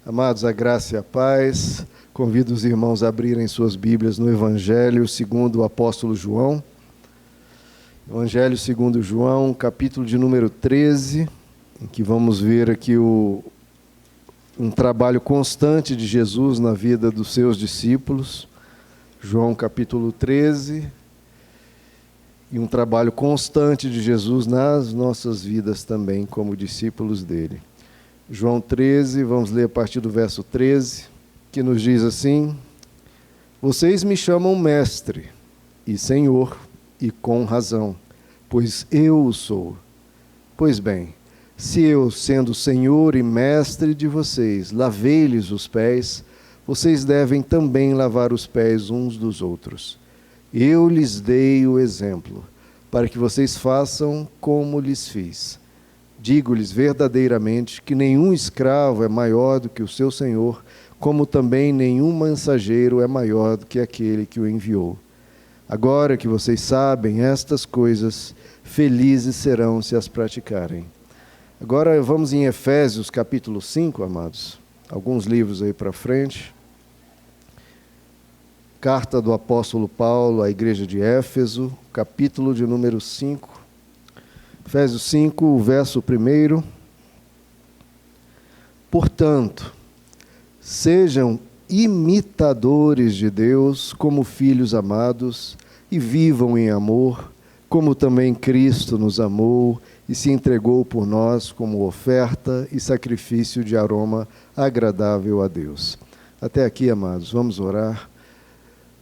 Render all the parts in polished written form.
Amados, a graça e a paz. Convido os irmãos a abrirem suas Bíblias no Evangelho segundo o apóstolo João. Evangelho segundo João, capítulo de número 13, em que vamos ver aqui um trabalho constante de Jesus na vida dos seus discípulos. João capítulo 13, e um trabalho constante de Jesus nas nossas vidas também, como discípulos dele. João 13, vamos ler a partir do verso 13, que nos diz assim: Vocês me chamam mestre e senhor, e com razão, pois eu o sou. Pois bem, se eu, sendo senhor e mestre de vocês, lavei-lhes os pés, vocês devem também lavar os pés uns dos outros. Eu lhes dei o exemplo, para que vocês façam como lhes fiz. Digo-lhes verdadeiramente que nenhum escravo é maior do que o seu senhor, como também nenhum mensageiro é maior do que aquele que o enviou. Agora que vocês sabem estas coisas, felizes serão se as praticarem. Agora vamos em Efésios capítulo 5, amados. Alguns livros aí para frente. Carta do apóstolo Paulo à igreja de Éfeso, capítulo de número 5. Efésios 5, o verso 1. Portanto, sejam imitadores de Deus como filhos amados e vivam em amor, como também Cristo nos amou e se entregou por nós como oferta e sacrifício de aroma agradável a Deus. Até aqui, amados, vamos orar.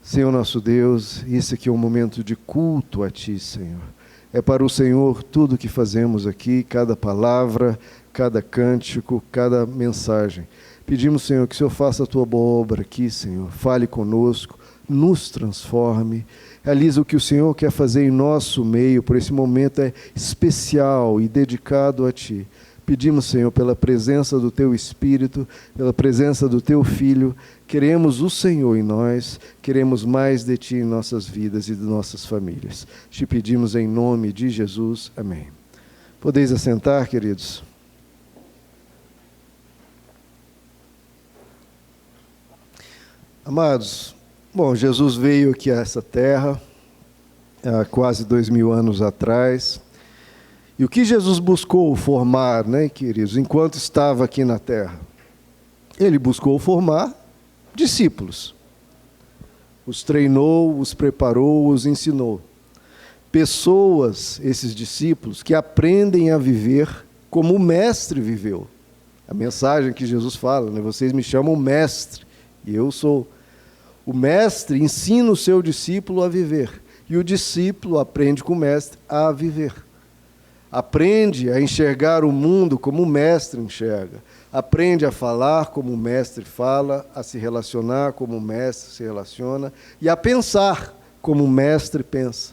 Senhor nosso Deus, esse aqui é um momento de culto a Ti, Senhor. É para o Senhor tudo o que fazemos aqui, cada palavra, cada cântico, cada mensagem. Pedimos, Senhor, que o Senhor faça a Tua boa obra aqui, Senhor. Fale conosco, nos transforme, realize o que o Senhor quer fazer em nosso meio, por esse momento é especial e dedicado a Ti. Pedimos, Senhor, pela presença do Teu Espírito, pela presença do Teu Filho. Queremos o Senhor em nós, queremos mais de Ti em nossas vidas e de nossas famílias. Te pedimos em nome de Jesus. Amém. Podeis assentar, queridos. Amados, bom, Jesus veio aqui a essa terra há quase 2000 anos atrás. E o que Jesus buscou formar, né, queridos, enquanto estava aqui na terra? Ele buscou formar discípulos. Os treinou, os preparou, os ensinou. Pessoas, esses discípulos, que aprendem a viver como o Mestre viveu. A mensagem que Jesus fala, né, vocês me chamam Mestre, e eu sou. O Mestre ensina o seu discípulo a viver, e o discípulo aprende com o Mestre a viver. Aprende a enxergar o mundo como o Mestre enxerga. Aprende a falar como o Mestre fala, a se relacionar como o Mestre se relaciona e a pensar como o Mestre pensa.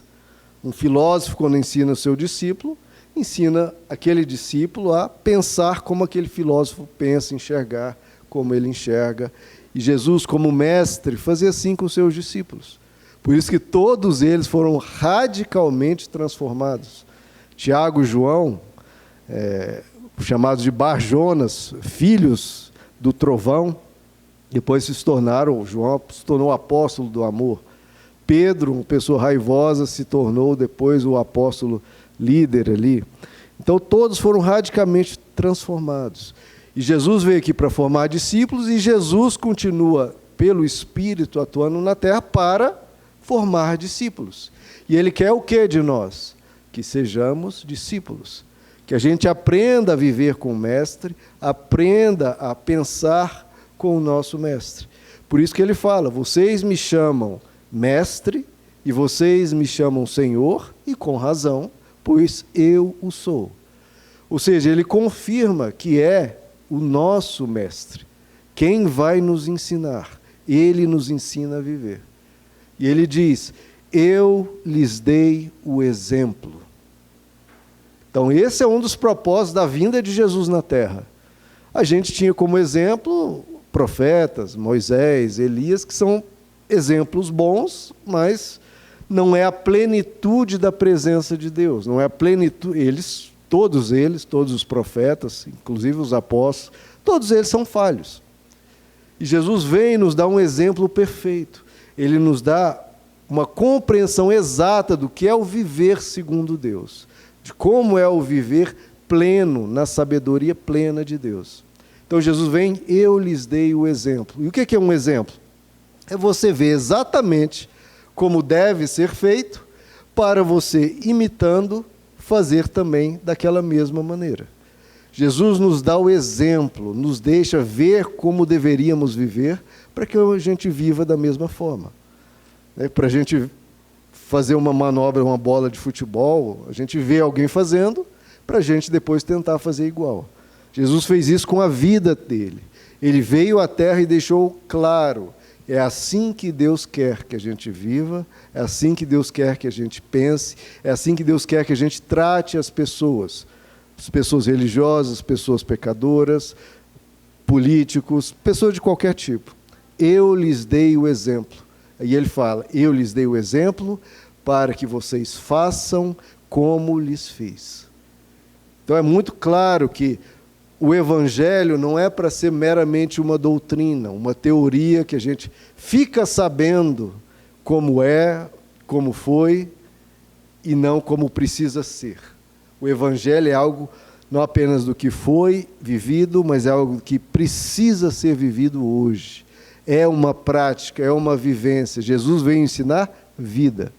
Um filósofo, quando ensina o seu discípulo, ensina aquele discípulo a pensar como aquele filósofo pensa, enxergar como ele enxerga. E Jesus, como Mestre, fazia assim com os seus discípulos. Por isso que todos eles foram radicalmente transformados. Tiago e João, chamados de Bar-Jonas, filhos do trovão, depois João se tornou apóstolo do amor. Pedro, uma pessoa raivosa, se tornou depois o apóstolo líder ali. Então todos foram radicalmente transformados. E Jesus veio aqui para formar discípulos e Jesus continua, pelo Espírito, atuando na terra para formar discípulos. E Ele quer o que de nós? Que sejamos discípulos, que a gente aprenda a viver com o Mestre, aprenda a pensar com o nosso Mestre. Por isso que ele fala, vocês me chamam Mestre e vocês me chamam Senhor, e com razão, pois eu o sou. Ou seja, ele confirma que é o nosso Mestre, quem vai nos ensinar, ele nos ensina a viver. E ele diz, eu lhes dei o exemplo. Então, esse é um dos propósitos da vinda de Jesus na terra. A gente tinha como exemplo profetas, Moisés, Elias, que são exemplos bons, mas não é a plenitude da presença de Deus, não é a plenitude. Todos os profetas, inclusive os apóstolos, todos eles são falhos. E Jesus vem e nos dá um exemplo perfeito. Ele nos dá uma compreensão exata do que é o viver segundo Deus, de como é o viver pleno, na sabedoria plena de Deus. Então Jesus vem, eu lhes dei o exemplo. E o que é um exemplo? É você ver exatamente como deve ser feito, para você, imitando, fazer também daquela mesma maneira. Jesus nos dá o exemplo, nos deixa ver como deveríamos viver, para que a gente viva da mesma forma. Para a gente fazer uma manobra, uma bola de futebol, a gente vê alguém fazendo, para a gente depois tentar fazer igual. Jesus fez isso com a vida dele. Ele veio à terra e deixou claro, é assim que Deus quer que a gente viva, é assim que Deus quer que a gente pense, é assim que Deus quer que a gente trate as pessoas religiosas, pessoas pecadoras, políticos, pessoas de qualquer tipo. Eu lhes dei o exemplo. E ele fala, eu lhes dei o exemplo para que vocês façam como lhes fiz. Então é muito claro que o Evangelho não é para ser meramente uma doutrina, uma teoria que a gente fica sabendo como é, como foi, e não como precisa ser. O Evangelho é algo não apenas do que foi vivido, mas é algo que precisa ser vivido hoje. É uma prática, é uma vivência. Jesus veio ensinar vida.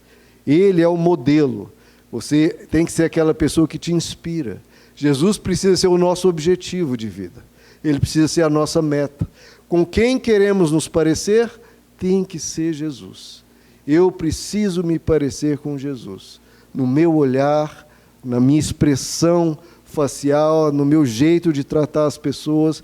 Ele é o modelo. Você tem que ser aquela pessoa que te inspira. Jesus precisa ser o nosso objetivo de vida. Ele precisa ser a nossa meta. Com quem queremos nos parecer, tem que ser Jesus. Eu preciso me parecer com Jesus. No meu olhar, na minha expressão facial, no meu jeito de tratar as pessoas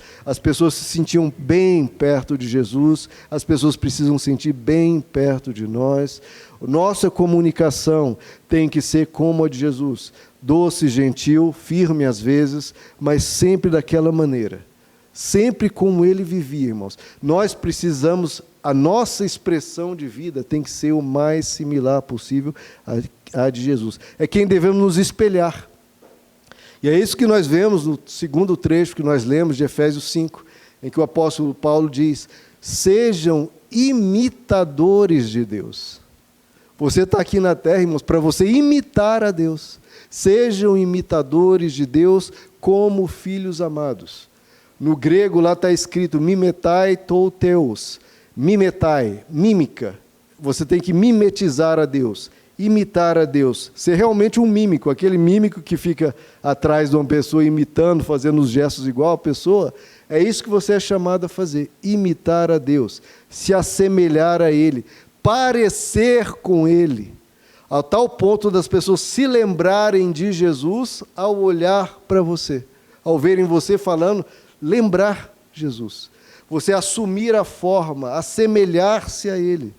se sentiam bem perto de Jesus, as pessoas precisam sentir bem perto de nós. Nossa comunicação tem que ser como a de Jesus, doce, gentil, firme às vezes, mas sempre daquela maneira, sempre como ele vivia, irmãos. Nós precisamos, a nossa expressão de vida tem que ser o mais similar possível à de Jesus. É quem devemos nos espelhar. E é isso que nós vemos no segundo trecho que nós lemos de Efésios 5, em que o apóstolo Paulo diz, sejam imitadores de Deus. Você está aqui na terra, irmãos, para você imitar a Deus. Sejam imitadores de Deus como filhos amados. No grego lá está escrito, mimetai tou teos. Mimetai, mímica. Você tem que mimetizar a Deus. Imitar a Deus, ser realmente um mímico, aquele mímico que fica atrás de uma pessoa imitando, fazendo os gestos igual a pessoa, é isso que você é chamado a fazer, imitar a Deus, se assemelhar a Ele, parecer com Ele, a tal ponto das pessoas se lembrarem de Jesus ao olhar para você, ao verem você falando, lembrar Jesus, você assumir a forma, assemelhar-se a Ele.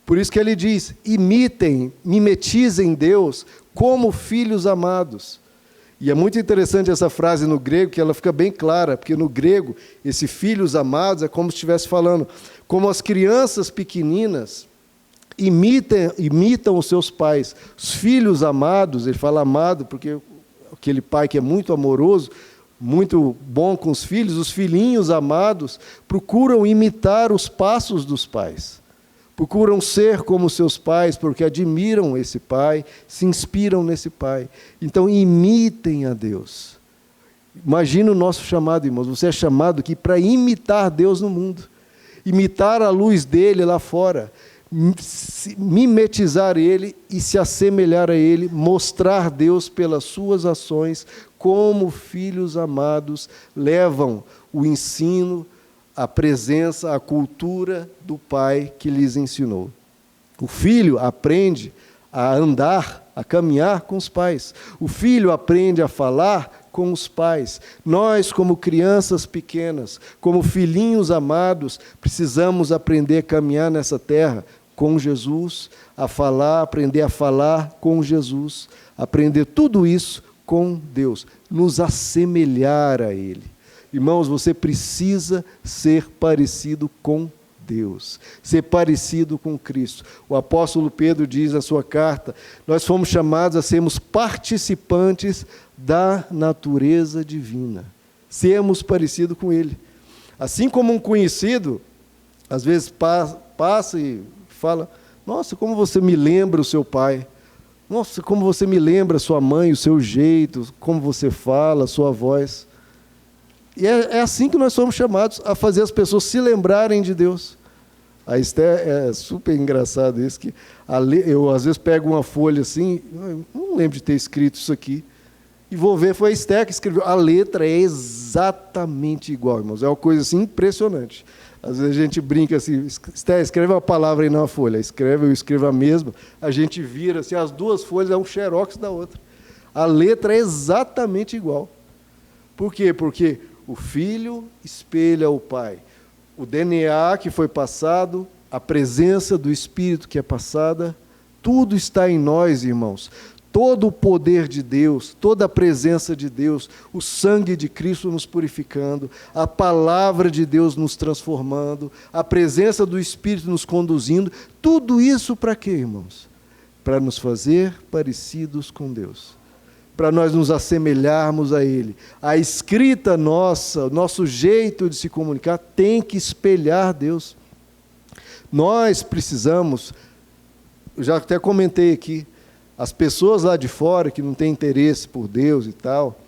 Por isso que ele diz, imitem, mimetizem Deus como filhos amados. E é muito interessante essa frase no grego, que ela fica bem clara, porque no grego, esse filhos amados é como se estivesse falando, como as crianças pequeninas imitam os seus pais. Os filhos amados, ele fala amado, porque aquele pai que é muito amoroso, muito bom com os filhos, os filhinhos amados procuram imitar os passos dos pais. Procuram ser como seus pais, porque admiram esse pai, se inspiram nesse pai. Então, imitem a Deus. Imagina o nosso chamado, irmãos. Você é chamado aqui para imitar Deus no mundo. Imitar a luz dele lá fora. Mimetizar ele e se assemelhar a ele. Mostrar Deus pelas suas ações, como filhos amados levam o ensino, a presença, a cultura do pai que lhes ensinou. O filho aprende a andar, a caminhar com os pais. O filho aprende a falar com os pais. Nós, como crianças pequenas, como filhinhos amados, precisamos aprender a caminhar nessa terra com Jesus, a falar, aprender a falar com Jesus, aprender tudo isso com Deus, nos assemelhar a Ele. Irmãos, você precisa ser parecido com Deus, ser parecido com Cristo. O apóstolo Pedro diz na sua carta, nós fomos chamados a sermos participantes da natureza divina, sermos parecidos com Ele. Assim como um conhecido, às vezes passa e fala: nossa, como você me lembra o seu pai. Nossa, como você me lembra a sua mãe, o seu jeito, como você fala, a sua voz. E é assim que nós somos chamados, a fazer as pessoas se lembrarem de Deus. A Esther, é super engraçado isso, que eu às vezes pego uma folha assim, não lembro de ter escrito isso aqui, e vou ver, foi a Esther que escreveu. A letra é exatamente igual, irmãos, é uma coisa assim impressionante. Às vezes a gente brinca assim: Esther, escreve uma palavra aí na folha. Eu escrevo a mesma, a gente vira assim, as duas folhas é um xerox da outra. A letra é exatamente igual. Por quê? Porque o filho espelha o pai. O DNA que foi passado, a presença do Espírito que é passada, tudo está em nós, irmãos. Todo o poder de Deus, toda a presença de Deus, o sangue de Cristo nos purificando, a palavra de Deus nos transformando, a presença do Espírito nos conduzindo, tudo isso para quê, irmãos? Para nos fazer parecidos com Deus, para nós nos assemelharmos a Ele. A escrita nossa, o nosso jeito de se comunicar tem que espelhar Deus. Nós precisamos, eu já até comentei aqui, as pessoas lá de fora que não têm interesse por Deus e tal,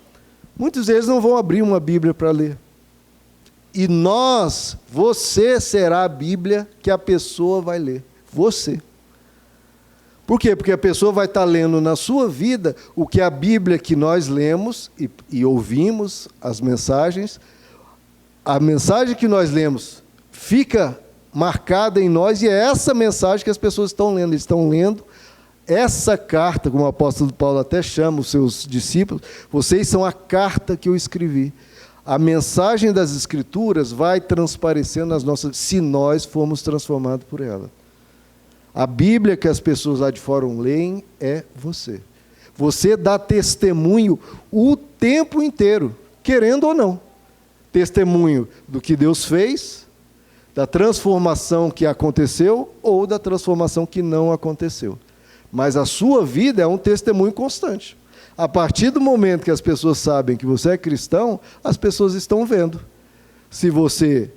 muitos deles não vão abrir uma Bíblia para ler. E você será a Bíblia que a pessoa vai ler. Você. Por quê? Porque a pessoa vai estar lendo na sua vida o que a Bíblia que nós lemos e ouvimos, as mensagens, a mensagem que nós lemos fica marcada em nós, e é essa mensagem que as pessoas estão lendo. Eles estão lendo essa carta, como o apóstolo Paulo até chama os seus discípulos: vocês são a carta que eu escrevi. A mensagem das Escrituras vai transparecendo nas nossas, se nós formos transformados por ela. A Bíblia que as pessoas lá de fora leem é você. Você dá testemunho o tempo inteiro, querendo ou não. Testemunho do que Deus fez, da transformação que aconteceu ou da transformação que não aconteceu. Mas a sua vida é um testemunho constante. A partir do momento que as pessoas sabem que você é cristão, as pessoas estão vendo se você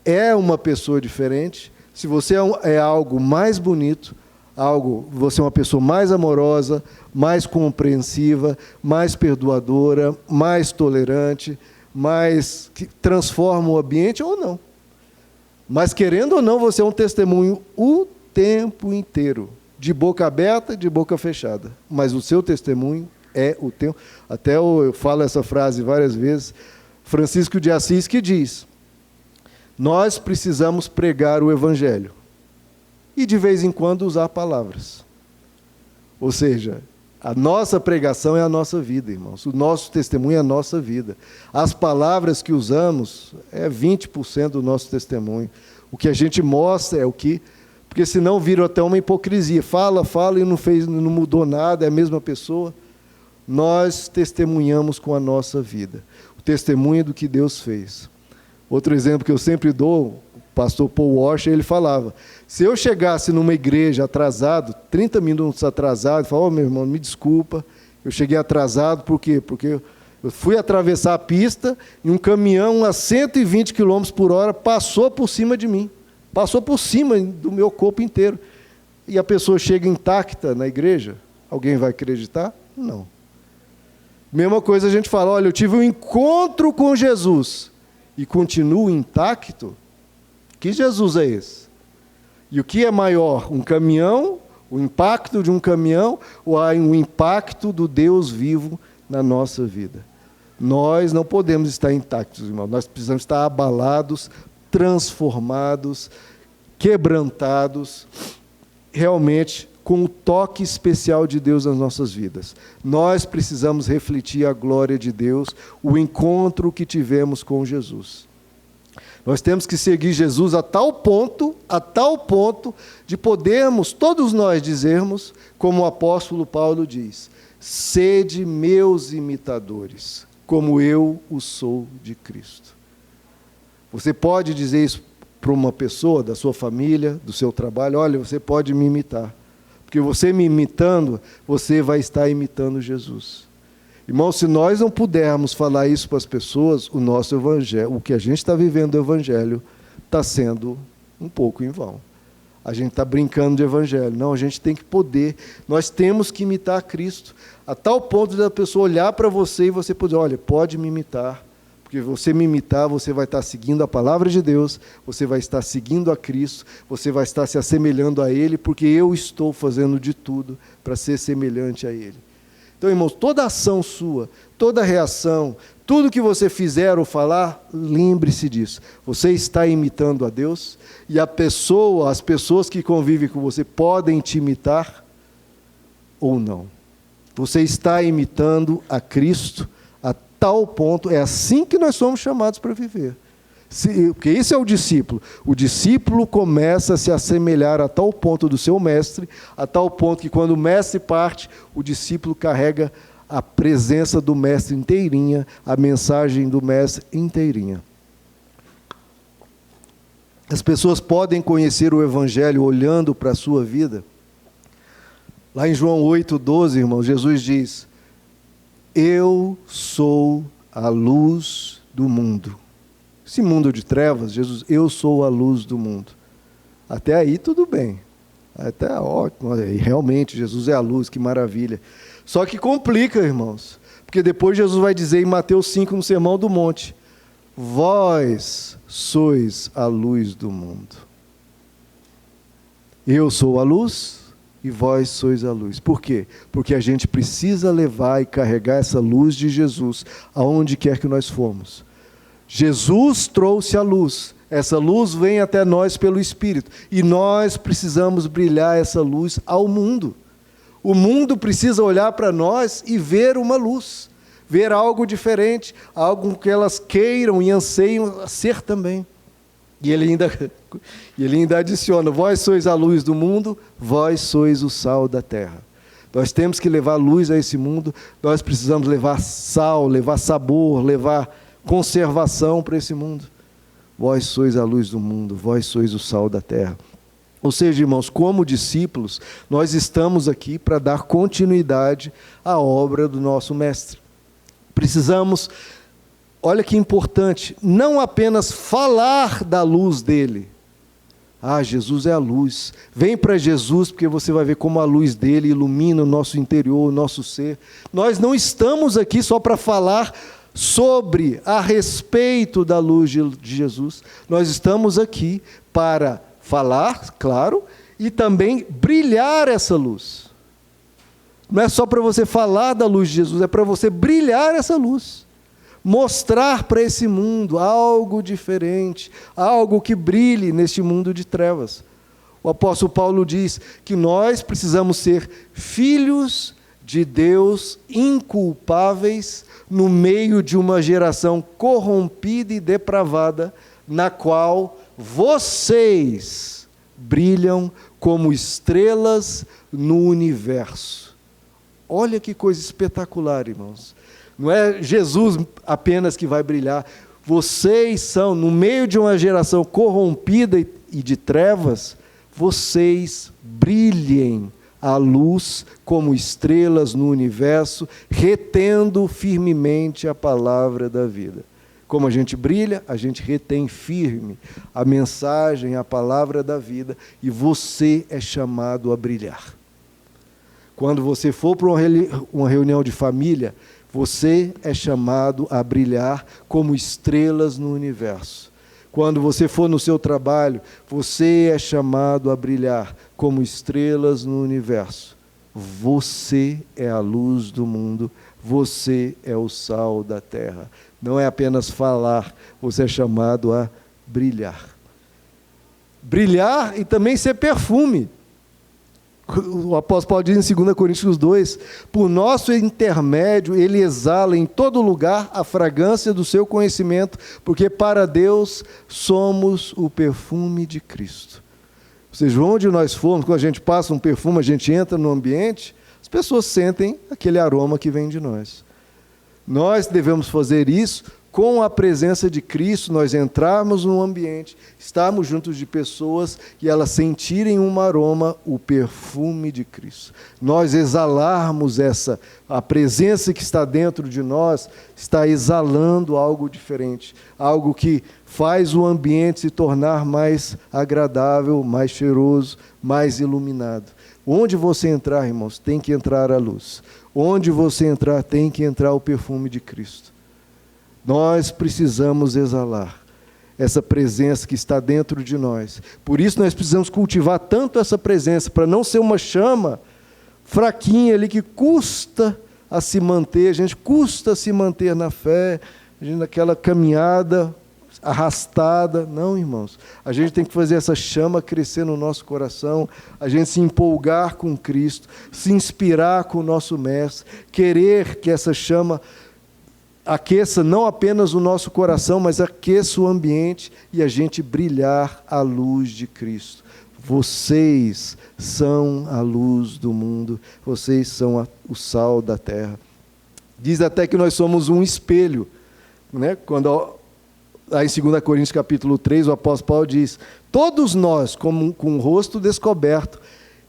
é uma pessoa diferente, se você é algo mais bonito, você é uma pessoa mais amorosa, mais compreensiva, mais perdoadora, mais tolerante, mais que transforma o ambiente ou não. Mas querendo ou não, você é um testemunho o tempo inteiro. De boca aberta, de boca fechada. Mas o seu testemunho é o teu. Até eu falo essa frase várias vezes. Francisco de Assis que diz: nós precisamos pregar o Evangelho. E de vez em quando usar palavras. Ou seja, a nossa pregação é a nossa vida, irmãos. O nosso testemunho é a nossa vida. As palavras que usamos é 20% do nosso testemunho. O que a gente mostra é o que... Porque senão vira até uma hipocrisia. Fala e não mudou nada, é a mesma pessoa. Nós testemunhamos com a nossa vida. O testemunho do que Deus fez. Outro exemplo que eu sempre dou, o pastor Paul Washer, ele falava: se eu chegasse numa igreja atrasado, 30 minutos atrasado, eu falava: meu irmão, me desculpa, eu cheguei atrasado, por quê? Porque eu fui atravessar a pista e um caminhão a 120 km por hora passou por cima de mim. Passou por cima do meu corpo inteiro. E a pessoa chega intacta na igreja, alguém vai acreditar? Não. Mesma coisa a gente fala: olha, eu tive um encontro com Jesus e continuo intacto. Que Jesus é esse? E o que é maior? Um caminhão, o impacto de um caminhão, ou o impacto do Deus vivo na nossa vida? Nós não podemos estar intactos, irmão. Nós precisamos estar abalados, transformados, quebrantados, realmente com o toque especial de Deus nas nossas vidas. Nós precisamos refletir a glória de Deus, o encontro que tivemos com Jesus. Nós temos que seguir Jesus a tal ponto de podermos, todos nós dizermos, como o apóstolo Paulo diz: sede meus imitadores, como eu o sou de Cristo. Você pode dizer isso para uma pessoa da sua família, do seu trabalho: olha, você pode me imitar. Porque você me imitando, você vai estar imitando Jesus. Irmão, se nós não pudermos falar isso para as pessoas, o nosso evangelho, o que a gente está vivendo do evangelho, está sendo um pouco em vão. A gente está brincando de evangelho. Não, a gente tem que poder, nós temos que imitar Cristo, a tal ponto da pessoa olhar para você e você poder, olha, pode me imitar, porque você me imitar, você vai estar seguindo a palavra de Deus, você vai estar seguindo a Cristo, você vai estar se assemelhando a Ele, porque eu estou fazendo de tudo para ser semelhante a Ele. Então, irmãos, toda ação sua, toda reação, tudo que você fizer ou falar, lembre-se disso. Você está imitando a Deus e as pessoas que convivem com você podem te imitar ou não. Você está imitando a Cristo a tal ponto, é assim que nós somos chamados para viver. Porque esse é o discípulo. O discípulo começa a se assemelhar a tal ponto do seu mestre, a tal ponto que quando o mestre parte, o discípulo carrega a presença do mestre inteirinha, a mensagem do mestre inteirinha. As pessoas podem conhecer o evangelho olhando para a sua vida. Lá em João 8,12, irmãos, Jesus diz: eu sou a luz do mundo. Esse mundo de trevas, Jesus, eu sou a luz do mundo. Até aí tudo bem. Até ótimo. Realmente, Jesus é a luz, que maravilha. Só que complica, irmãos. Porque depois Jesus vai dizer em Mateus 5, no Sermão do Monte: vós sois a luz do mundo. Eu sou a luz e vós sois a luz. Por quê? Porque a gente precisa levar e carregar essa luz de Jesus aonde quer que nós formos. Jesus trouxe a luz, essa luz vem até nós pelo Espírito, e nós precisamos brilhar essa luz ao mundo. O mundo precisa olhar para nós e ver uma luz, ver algo diferente, algo que elas queiram e anseiam ser também. E ele ainda adiciona: vós sois a luz do mundo, vós sois o sal da terra. Nós temos que levar luz a esse mundo, nós precisamos levar sal, levar sabor, levar conservação para esse mundo. Vós sois a luz do mundo, vós sois o sal da terra. Ou seja, irmãos, como discípulos, nós estamos aqui para dar continuidade à obra do nosso mestre. Precisamos, olha que importante, não apenas falar da luz dele. Ah, Jesus é a luz. Vem para Jesus, porque você vai ver como a luz dele ilumina o nosso interior, o nosso ser. Nós não estamos aqui só para falar a respeito da luz de Jesus. Nós estamos aqui para falar, claro, e também brilhar essa luz. Não é só para você falar da luz de Jesus, é para você brilhar essa luz. Mostrar para esse mundo algo diferente, algo que brilhe neste mundo de trevas. O apóstolo Paulo diz que nós precisamos ser filhos de Deus inculpáveis no meio de uma geração corrompida e depravada, na qual vocês brilham como estrelas no universo. Olha que coisa espetacular, irmãos. Não é Jesus apenas que vai brilhar. Vocês são, no meio de uma geração corrompida e de trevas, vocês brilhem a luz como estrelas no universo, retendo firmemente a palavra da vida. Como a gente brilha, a gente retém firme a mensagem, a palavra da vida, e você é chamado a brilhar. Quando você for para uma reunião de família, você é chamado a brilhar como estrelas no universo. Quando você for no seu trabalho, você é chamado a brilhar como estrelas no universo. Você é a luz do mundo, você é o sal da terra. Não é apenas falar, você é chamado a brilhar. Brilhar e também ser perfume. O apóstolo Paulo diz em 2 Coríntios 2, por nosso intermédio ele exala em todo lugar a fragrância do seu conhecimento, porque para Deus somos o perfume de Cristo. Ou seja, onde nós formos, quando a gente passa um perfume, a gente entra no ambiente, as pessoas sentem aquele aroma que vem de nós. Nós devemos fazer isso com a presença de Cristo, nós entrarmos num ambiente, estarmos juntos de pessoas e elas sentirem um aroma, o perfume de Cristo. Nós exalarmos a presença que está dentro de nós, está exalando algo diferente, algo que faz o ambiente se tornar mais agradável, mais cheiroso, mais iluminado. Onde você entrar, irmãos, tem que entrar a luz. Onde você entrar, tem que entrar o perfume de Cristo. Nós precisamos exalar essa presença que está dentro de nós. Por isso nós precisamos cultivar tanto essa presença, para não ser uma chama fraquinha ali que custa a se manter, a gente custa a se manter na fé, a gente naquela caminhada arrastada. Não, irmãos, a gente tem que fazer essa chama crescer no nosso coração, a gente se empolgar com Cristo, se inspirar com o nosso Mestre, querer que essa chama aqueça não apenas o nosso coração, mas aqueça o ambiente e a gente brilhar à luz de Cristo. Vocês são a luz do mundo, vocês são o sal da terra. Diz até que nós somos um espelho, né? Quando lá em 2 Coríntios capítulo 3, o apóstolo Paulo diz: todos nós, com o rosto descoberto,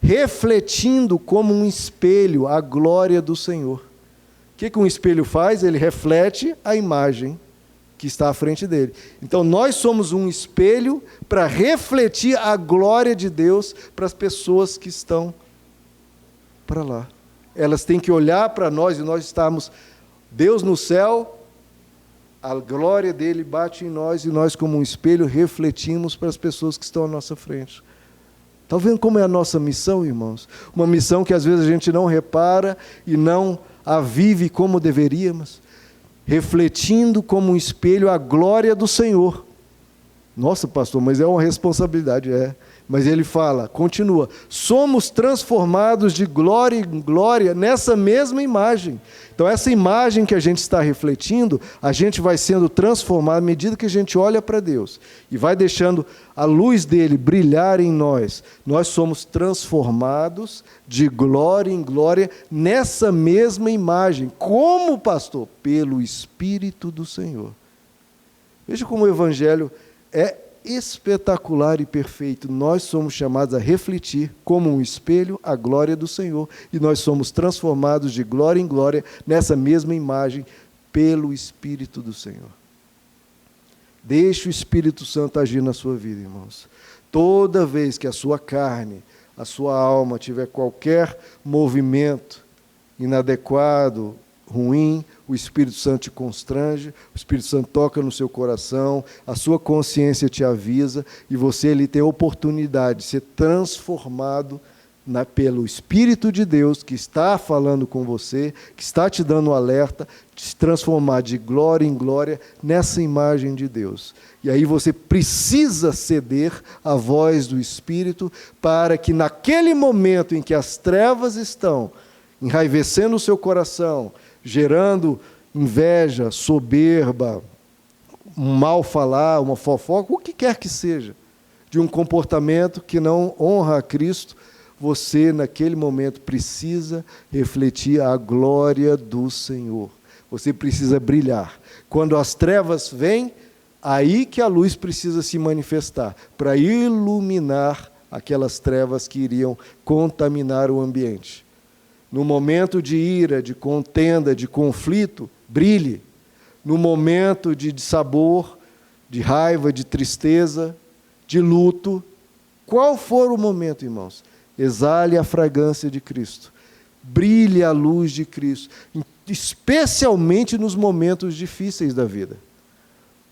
refletindo como um espelho a glória do Senhor. O que um espelho faz? Ele reflete a imagem que está à frente dele. Então, nós somos um espelho para refletir a glória de Deus para as pessoas que estão para lá. Elas têm que olhar para nós e nós estamos, Deus no céu, a glória dele bate em nós e nós, como um espelho, refletimos para as pessoas que estão à nossa frente. Estão vendo como é a nossa missão, irmãos? Uma missão que às vezes a gente não repara e não a vive como deveríamos, refletindo como um espelho a glória do Senhor. Nossa, pastor, mas é uma responsabilidade, Mas ele fala, continua, somos transformados de glória em glória nessa mesma imagem. Então essa imagem que a gente está refletindo, a gente vai sendo transformado à medida que a gente olha para Deus e vai deixando a luz dele brilhar em nós. Nós somos transformados de glória em glória nessa mesma imagem. Como, pastor? Pelo Espírito do Senhor. Veja como o Evangelho é espetacular e perfeito. Nós somos chamados a refletir como um espelho a glória do Senhor e nós somos transformados de glória em glória nessa mesma imagem pelo Espírito do Senhor. Deixe o Espírito Santo agir na sua vida, irmãos. Toda vez que a sua carne, a sua alma tiver qualquer movimento inadequado, ruim, o Espírito Santo te constrange, o Espírito Santo toca no seu coração, a sua consciência te avisa e você ali tem a oportunidade de ser transformado pelo Espírito de Deus que está falando com você, que está te dando um alerta, de se transformar de glória em glória nessa imagem de Deus. E aí você precisa ceder à voz do Espírito para que naquele momento em que as trevas estão enraivecendo o seu coração, gerando inveja, soberba, um mal falar, uma fofoca, o que quer que seja, de um comportamento que não honra a Cristo, você naquele momento precisa refletir a glória do Senhor. Você precisa brilhar. Quando as trevas vêm, aí que a luz precisa se manifestar, para iluminar aquelas trevas que iriam contaminar o ambiente. No momento de ira, de contenda, de conflito, brilhe. No momento de dissabor, de raiva, de tristeza, de luto, qual for o momento, irmãos, exale a fragrância de Cristo. Brilhe a luz de Cristo, especialmente nos momentos difíceis da vida.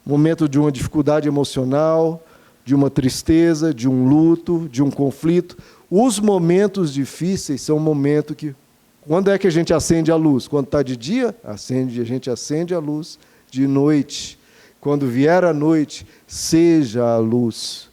Momento de uma dificuldade emocional, de uma tristeza, de um luto, de um conflito. Os momentos difíceis são momentos que... Quando é que a gente acende a luz? Quando está de dia, a gente acende a luz. De noite, quando vier a noite, seja a luz.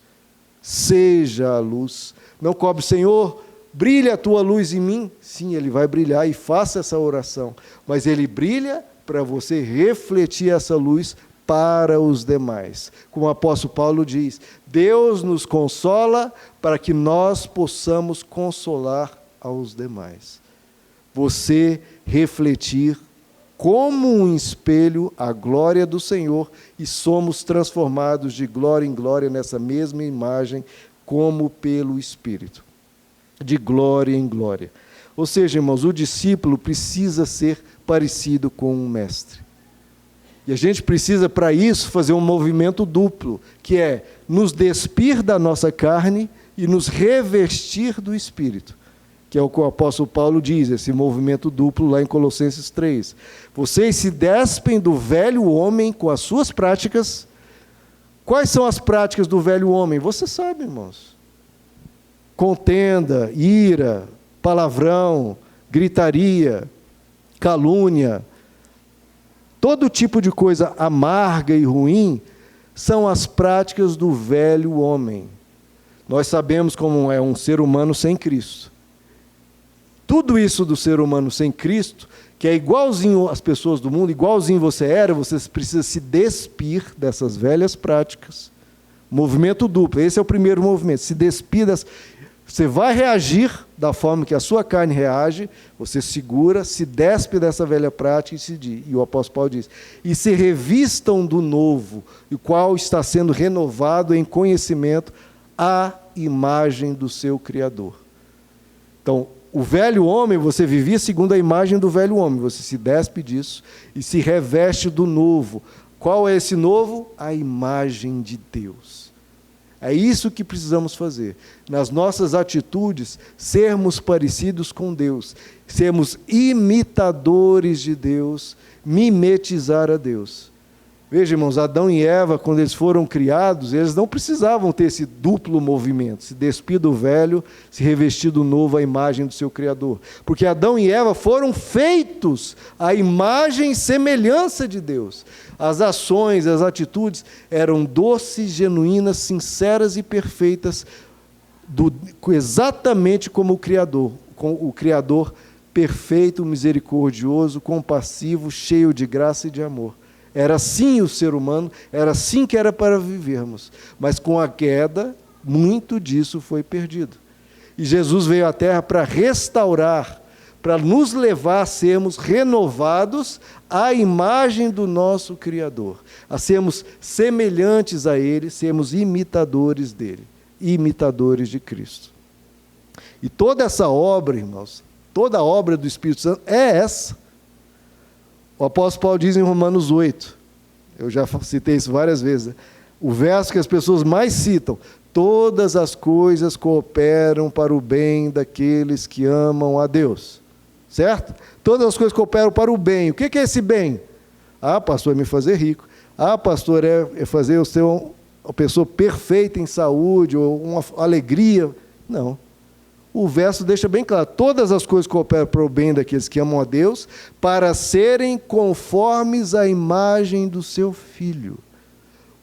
Seja a luz. Não cobre, Senhor, brilha a tua luz em mim. Sim, ele vai brilhar e faça essa oração. Mas ele brilha para você refletir essa luz para os demais. Como o apóstolo Paulo diz, Deus nos consola para que nós possamos consolar aos demais. Você refletir como um espelho a glória do Senhor, e somos transformados de glória em glória nessa mesma imagem, como pelo Espírito. De glória em glória. Ou seja, irmãos, o discípulo precisa ser parecido com um mestre. E a gente precisa, para isso, fazer um movimento duplo, que é nos despir da nossa carne e nos revestir do Espírito, que é o que o apóstolo Paulo diz, esse movimento duplo lá em Colossenses 3. Vocês se despem do velho homem com as suas práticas. Quais são as práticas do velho homem? Você sabe, irmãos. Contenda, ira, palavrão, gritaria, calúnia, todo tipo de coisa amarga e ruim são as práticas do velho homem. Nós sabemos como é um ser humano sem Cristo. Tudo isso do ser humano sem Cristo, que é igualzinho às pessoas do mundo, igualzinho você era, você precisa se despir dessas velhas práticas. Movimento duplo, esse é o primeiro movimento, se despir das... Você vai reagir da forma que a sua carne reage, você segura, se despe dessa velha prática e o apóstolo Paulo diz, e se revistam do novo, o qual está sendo renovado em conhecimento à imagem do seu Criador. Então, o velho homem, você vivia segundo a imagem do velho homem, você se despe disso e se reveste do novo. Qual é esse novo? A imagem de Deus. É isso que precisamos fazer. Nas nossas atitudes, sermos parecidos com Deus, sermos imitadores de Deus, mimetizar a Deus. Veja, irmãos, Adão e Eva, quando eles foram criados, eles não precisavam ter esse duplo movimento, se despir do velho, se revestir do novo à imagem do seu Criador. Porque Adão e Eva foram feitos à imagem e semelhança de Deus. As ações, as atitudes eram doces, genuínas, sinceras e perfeitas, exatamente como o Criador perfeito, misericordioso, compassivo, cheio de graça e de amor. Era assim o ser humano, era assim que era para vivermos. Mas com a queda, muito disso foi perdido. E Jesus veio à Terra para restaurar, para nos levar a sermos renovados à imagem do nosso Criador, a sermos semelhantes a Ele, sermos imitadores dEle, imitadores de Cristo. E toda essa obra, irmãos, toda a obra do Espírito Santo é essa. O apóstolo Paulo diz em Romanos 8, eu já citei isso várias vezes, o verso que as pessoas mais citam, todas as coisas cooperam para o bem daqueles que amam a Deus, certo? Todas as coisas cooperam para o bem. O que é esse bem? Ah, pastor, é me fazer rico. Ah, pastor, é fazer eu ser uma pessoa perfeita em saúde, ou uma alegria. Não. O verso deixa bem claro, todas as coisas cooperam para o bem daqueles que amam a Deus, para serem conformes à imagem do seu Filho.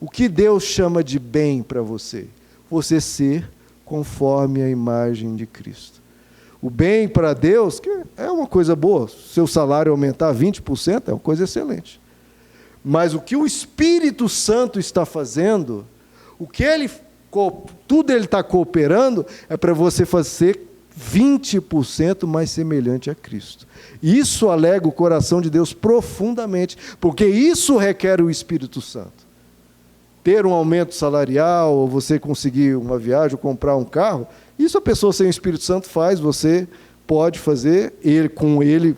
O que Deus chama de bem para você? Você ser conforme à imagem de Cristo. O bem para Deus, que é uma coisa boa, seu salário aumentar 20%, é uma coisa excelente. Mas o que o Espírito Santo está fazendo, tudo ele está cooperando, é para você fazer 20% mais semelhante a Cristo. Isso alega o coração de Deus profundamente, porque isso requer o Espírito Santo. Ter um aumento salarial, ou você conseguir uma viagem, ou comprar um carro, isso a pessoa sem o Espírito Santo faz, você pode fazer, com ele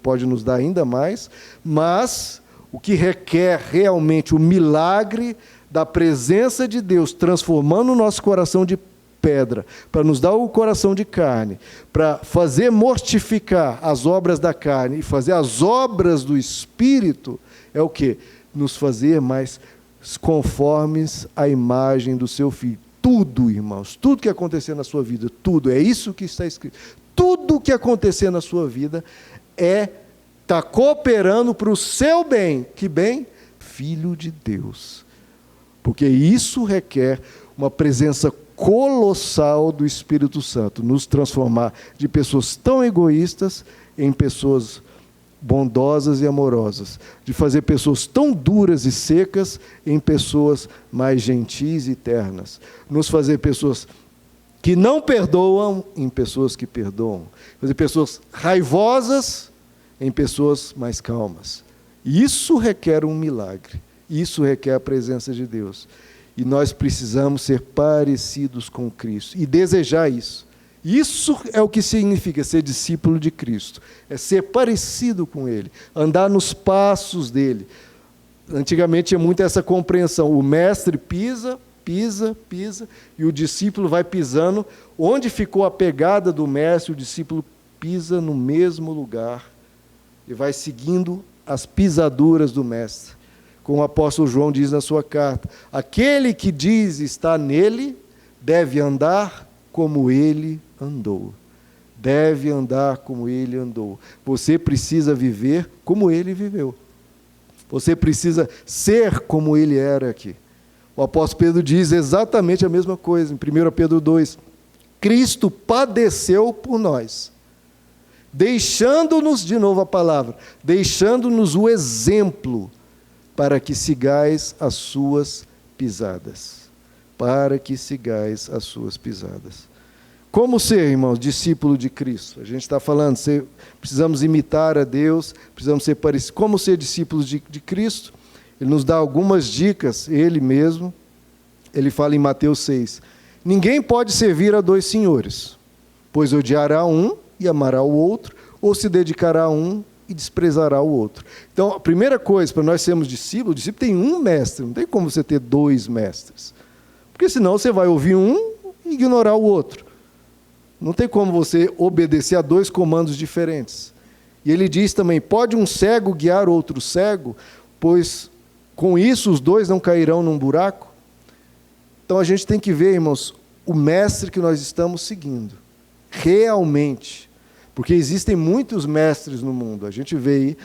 pode nos dar ainda mais, mas o que requer realmente o milagre da presença de Deus transformando o nosso coração de pedra, para nos dar o coração de carne, para fazer mortificar as obras da carne e fazer as obras do Espírito, é o quê? Nos fazer mais conformes à imagem do seu Filho. Tudo, irmãos, tudo que acontecer na sua vida, tudo, é isso que está escrito. Tudo que acontecer na sua vida está cooperando para o seu bem. Que bem? Filho de Deus. Porque isso requer uma presença colossal do Espírito Santo, nos transformar de pessoas tão egoístas em pessoas bondosas e amorosas, de fazer pessoas tão duras e secas em pessoas mais gentis e ternas, nos fazer pessoas que não perdoam em pessoas que perdoam, fazer pessoas raivosas em pessoas mais calmas. Isso requer um milagre. Isso requer a presença de Deus. E nós precisamos ser parecidos com Cristo e desejar isso. Isso é o que significa ser discípulo de Cristo. É ser parecido com Ele, andar nos passos dEle. Antigamente tinha muito essa compreensão. O mestre pisa, e o discípulo vai pisando. Onde ficou a pegada do mestre, o discípulo pisa no mesmo lugar e vai seguindo as pisaduras do mestre. Como o apóstolo João diz na sua carta, aquele que diz estar nele, deve andar como ele andou. Deve andar como ele andou. Você precisa viver como ele viveu. Você precisa ser como ele era aqui. O apóstolo Pedro diz exatamente a mesma coisa, em 1 Pedro 2. Cristo padeceu por nós, deixando-nos, de novo a palavra, deixando-nos o exemplo, para que sigais as suas pisadas. Para que sigais as suas pisadas. Como ser, irmãos, discípulo de Cristo? A gente está falando, precisamos imitar a Deus, precisamos ser parecidos. Como ser discípulos de Cristo? Ele nos dá algumas dicas, ele mesmo. Ele fala em Mateus 6. Ninguém pode servir a dois senhores, pois odiará um e amará o outro, ou se dedicará a um e desprezará o outro. Então, a primeira coisa, para nós sermos discípulos, o discípulo tem um mestre, não tem como você ter dois mestres. Porque senão você vai ouvir um e ignorar o outro. Não tem como você obedecer a dois comandos diferentes. E ele diz também, pode um cego guiar outro cego, pois com isso os dois não cairão num buraco? Então a gente tem que ver, irmãos, o mestre que nós estamos seguindo. Realmente. Porque existem muitos mestres no mundo. A gente vê aí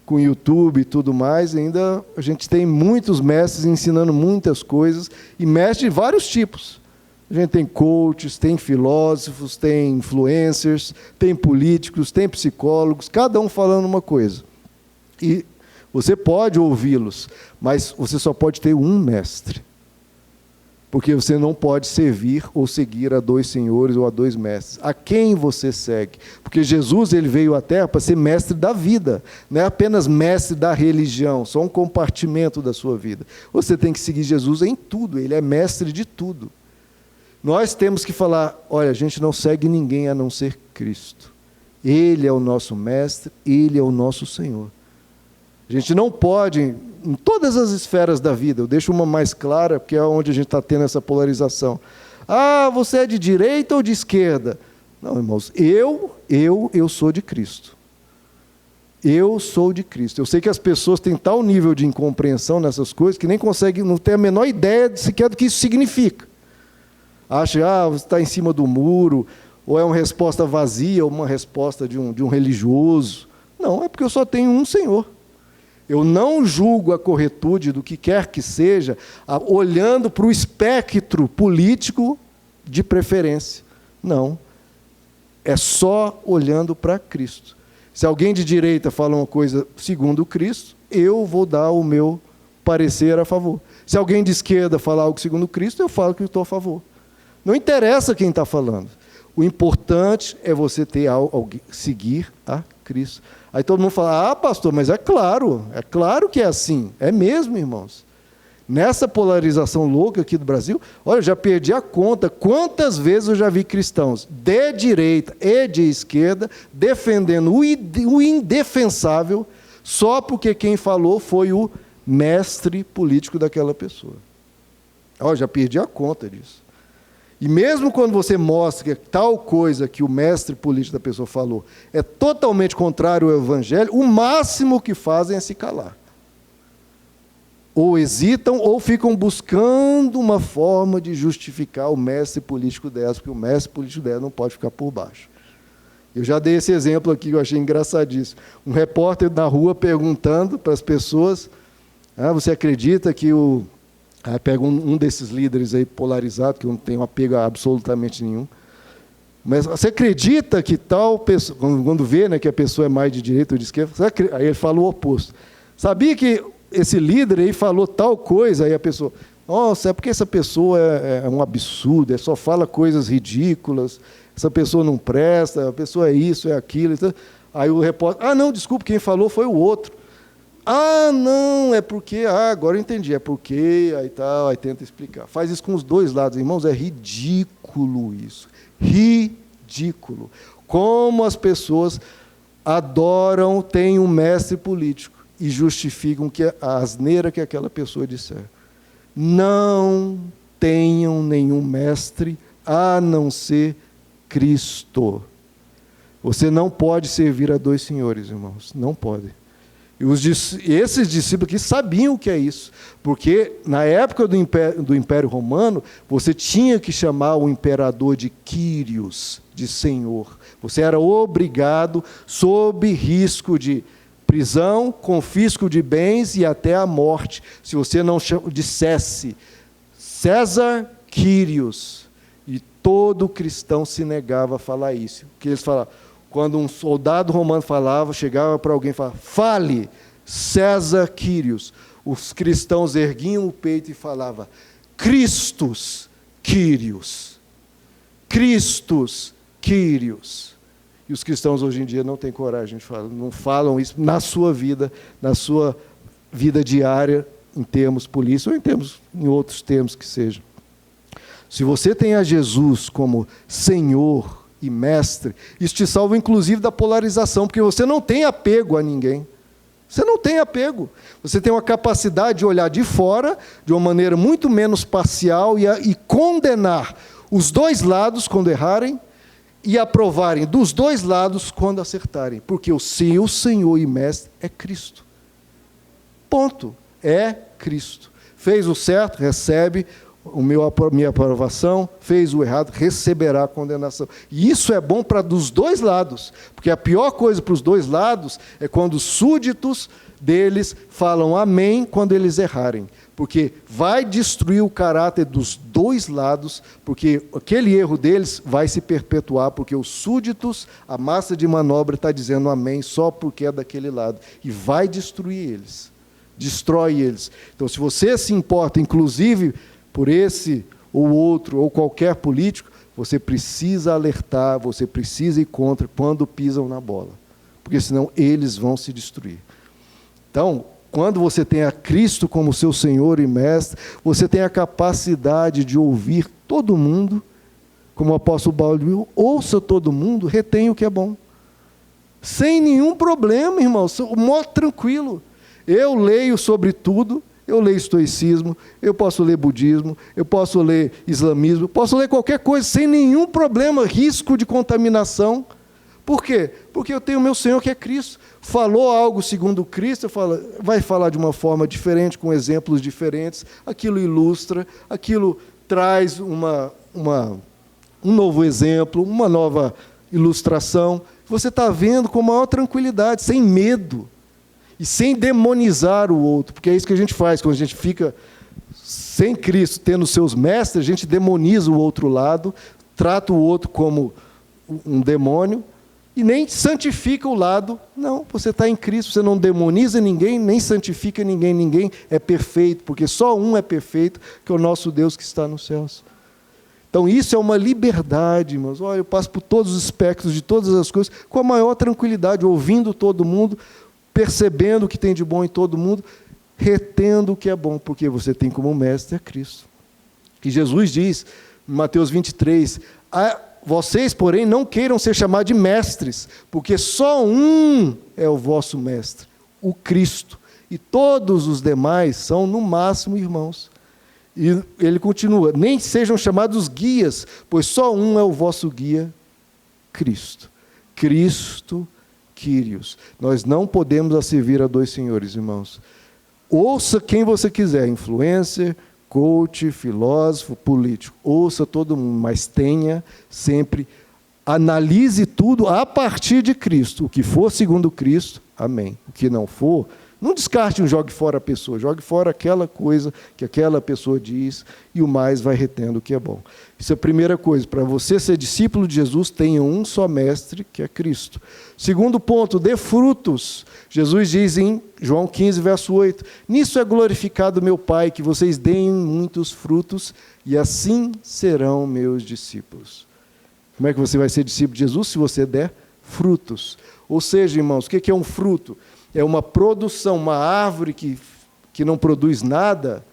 com o YouTube e tudo mais, ainda a gente tem muitos mestres ensinando muitas coisas, e mestres de vários tipos. A gente tem coaches, tem filósofos, tem influencers, tem políticos, tem psicólogos, cada um falando uma coisa. E você pode ouvi-los, mas você só pode ter um mestre. Porque você não pode servir ou seguir a dois senhores ou a dois mestres. A quem você segue? Porque Jesus ele veio à Terra para ser mestre da vida, não é apenas mestre da religião, só um compartimento da sua vida. Você tem que seguir Jesus em tudo, ele é mestre de tudo. Nós temos que falar, olha, a gente não segue ninguém a não ser Cristo. Ele é o nosso mestre, ele é o nosso Senhor. A gente não pode, em todas as esferas da vida, eu deixo uma mais clara, porque é onde a gente está tendo essa polarização. Ah, você é de direita ou de esquerda? Não, irmãos, eu sou de Cristo. Eu sou de Cristo. Eu sei que as pessoas têm tal nível de incompreensão nessas coisas que nem conseguem, não tem a menor ideia sequer do que isso significa. Acha, você está em cima do muro, ou é uma resposta vazia, ou uma resposta de um religioso. Não, é porque eu só tenho um Senhor. Eu não julgo a corretude do que quer que seja, olhando para o espectro político de preferência. Não. É só olhando para Cristo. Se alguém de direita fala uma coisa segundo Cristo, eu vou dar o meu parecer a favor. Se alguém de esquerda falar algo segundo Cristo, eu falo que eu estou a favor. Não interessa quem está falando. O importante é você seguir a Cristo. Aí todo mundo fala, pastor, mas é claro que é assim. É mesmo, irmãos. Nessa polarização louca aqui do Brasil, olha, eu já perdi a conta quantas vezes eu já vi cristãos de direita e de esquerda defendendo o indefensável só porque quem falou foi o mestre político daquela pessoa. Olha, já perdi a conta disso. E mesmo quando você mostra que tal coisa que o mestre político da pessoa falou é totalmente contrário ao evangelho, o máximo que fazem é se calar. Ou hesitam, ou ficam buscando uma forma de justificar o mestre político dela, porque o mestre político dela não pode ficar por baixo. Eu já dei esse exemplo aqui que eu achei engraçadíssimo. Um repórter na rua perguntando para as pessoas, você acredita que o... Aí pega um desses líderes aí polarizados, que eu não tenho apego a absolutamente nenhum. Mas você acredita que tal pessoa, quando vê, né, que a pessoa é mais de direita ou de esquerda, aí ele fala o oposto. Sabia que esse líder aí falou tal coisa, aí a pessoa, nossa, é porque essa pessoa é um absurdo, só fala coisas ridículas, essa pessoa não presta, a pessoa é isso, é aquilo. Então, Aí o repórter, não, desculpa, quem falou foi o outro. Não, é porque, agora eu entendi, é porque, aí tal, aí tenta explicar. Faz isso com os dois lados, irmãos, é ridículo isso. Ridículo. Como as pessoas adoram, têm um mestre político e justificam que a asneira que aquela pessoa disser. Não tenham nenhum mestre a não ser Cristo. Você não pode servir a dois senhores, irmãos, não pode. E esses discípulos aqui sabiam o que é isso, porque na época do Império Romano, você tinha que chamar o imperador de Quírios, de Senhor. Você era obrigado, sob risco de prisão, confisco de bens e até a morte, se você não dissesse César Quírios. E todo cristão se negava a falar isso. Porque eles falavam, quando um soldado romano falava, chegava para alguém e falava, fale, César Quírios. Os cristãos erguiam o peito e falavam, Christus Quírios. Christus Quírios. E os cristãos hoje em dia não têm coragem de falar, não falam isso na sua vida diária, em termos políticos ou em outros termos que sejam. Se você tem a Jesus como Senhor e mestre, isso te salva inclusive da polarização, porque você não tem apego a ninguém. Você não tem apego. Você tem uma capacidade de olhar de fora, de uma maneira muito menos parcial, e condenar os dois lados quando errarem, e aprovarem dos dois lados quando acertarem, porque o seu Senhor e mestre é Cristo. Ponto. É Cristo. Fez o certo, recebe minha aprovação, fez o errado, receberá a condenação. E isso é bom para dos dois lados, porque a pior coisa para os dois lados é quando os súditos deles falam amém quando eles errarem, porque vai destruir o caráter dos dois lados, porque aquele erro deles vai se perpetuar, porque os súditos, a massa de manobra está dizendo amém só porque é daquele lado, e vai destruir eles, destrói eles. Então, se você se importa, inclusive, por esse ou outro, ou qualquer político, você precisa alertar, você precisa ir contra quando pisam na bola, porque senão eles vão se destruir. Então, quando você tem a Cristo como seu Senhor e Mestre, você tem a capacidade de ouvir todo mundo, como o apóstolo Paulo diz, ouça todo mundo, retenha o que é bom. Sem nenhum problema, irmão, o modo tranquilo. Eu leio sobre tudo, eu leio estoicismo, eu posso ler budismo, eu posso ler islamismo, posso ler qualquer coisa sem nenhum problema, risco de contaminação. Por quê? Porque eu tenho o meu Senhor que é Cristo. Falou algo segundo Cristo, vai falar de uma forma diferente, com exemplos diferentes, aquilo ilustra, aquilo traz um novo exemplo, uma nova ilustração. Você está vendo com maior tranquilidade, sem medo. E sem demonizar o outro, porque é isso que a gente faz, quando a gente fica sem Cristo, tendo seus mestres, a gente demoniza o outro lado, trata o outro como um demônio, e nem santifica o lado. Não, você está em Cristo, você não demoniza ninguém, nem santifica ninguém, ninguém é perfeito, porque só um é perfeito, que é o nosso Deus que está nos céus. Então isso é uma liberdade, irmãos. Olha, eu passo por todos os espectros de todas as coisas, com a maior tranquilidade, ouvindo todo mundo, percebendo o que tem de bom em todo mundo, retendo o que é bom, porque você tem como mestre a Cristo. E Jesus diz, em Mateus 23, vocês, porém, não queiram ser chamados de mestres, porque só um é o vosso mestre, o Cristo, e todos os demais são, no máximo, irmãos. E ele continua, nem sejam chamados guias, pois só um é o vosso guia, Cristo. Cristo Quírios. Nós não podemos servir a dois senhores, irmãos. Ouça quem você quiser, influencer, coach, filósofo, político. Ouça todo mundo, mas tenha sempre, analise tudo a partir de Cristo. O que for segundo Cristo, amém. O que não for, não descarte, jogue fora a pessoa, jogue fora aquela coisa que aquela pessoa diz, e o mais vai retendo o que é bom. Isso é a primeira coisa. Para você ser discípulo de Jesus, tenha um só mestre, que é Cristo. Segundo ponto, dê frutos. Jesus diz em João 15, verso 8, nisso é glorificado meu Pai, que vocês deem muitos frutos, e assim serão meus discípulos. Como é que você vai ser discípulo de Jesus? Se você der frutos. Ou seja, irmãos, o que é um fruto? É uma produção, uma árvore que não produz nada,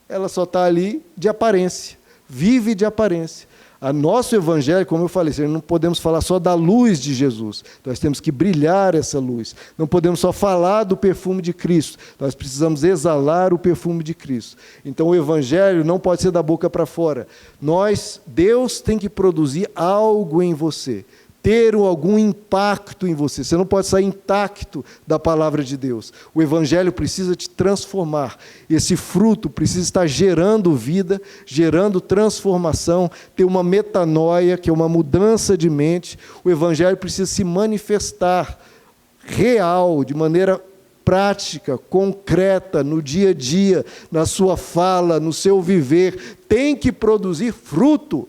ela só está ali de aparência, vive de aparência. A nosso evangelho, como eu falei, não podemos falar só da luz de Jesus, nós temos que brilhar essa luz. Não podemos só falar do perfume de Cristo, nós precisamos exalar o perfume de Cristo. Então o evangelho não pode ser da boca para fora. Deus tem que produzir algo em você, ter algum impacto em você. Você não pode sair intacto da palavra de Deus. O evangelho precisa te transformar. Esse fruto precisa estar gerando vida, gerando transformação, ter uma metanoia, que é uma mudança de mente. O evangelho precisa se manifestar real, de maneira prática, concreta, no dia a dia, na sua fala, no seu viver. Tem que produzir fruto.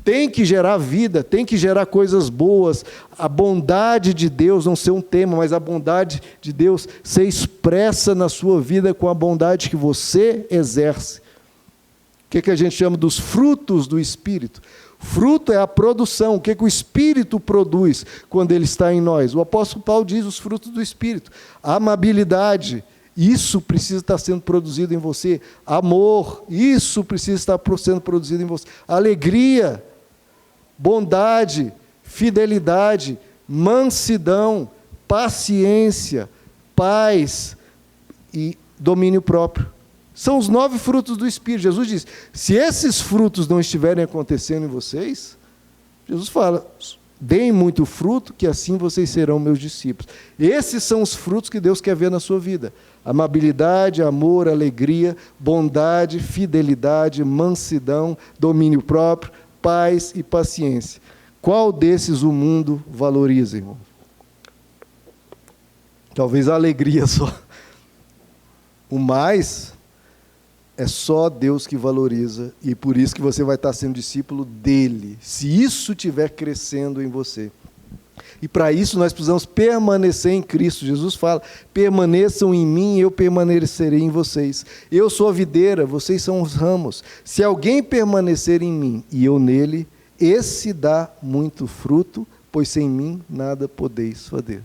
Tem que gerar vida, tem que gerar coisas boas. A bondade de Deus não ser um tema, mas a bondade de Deus ser expressa na sua vida com a bondade que você exerce. O que a gente chama dos frutos do Espírito? Fruto é a produção. O que o Espírito produz quando ele está em nós? O apóstolo Paulo diz os frutos do Espírito. A amabilidade, isso precisa estar sendo produzido em você. Amor, isso precisa estar sendo produzido em você. Alegria, bondade, fidelidade, mansidão, paciência, paz e domínio próprio. São os 9 frutos do Espírito. Jesus diz, se esses frutos não estiverem acontecendo em vocês, Jesus fala, deem muito fruto, que assim vocês serão meus discípulos. Esses são os frutos que Deus quer ver na sua vida. Amabilidade, amor, alegria, bondade, fidelidade, mansidão, domínio próprio, paz e paciência. Qual desses o mundo valoriza, irmão? Talvez a alegria só. O mais é só Deus que valoriza, e por isso que você vai estar sendo discípulo dele, se isso estiver crescendo em você. E para isso nós precisamos permanecer em Cristo. Jesus fala, permaneçam em mim e eu permanecerei em vocês. Eu sou a videira, vocês são os ramos. Se alguém permanecer em mim e eu nele, esse dá muito fruto, pois sem mim nada podeis fazer.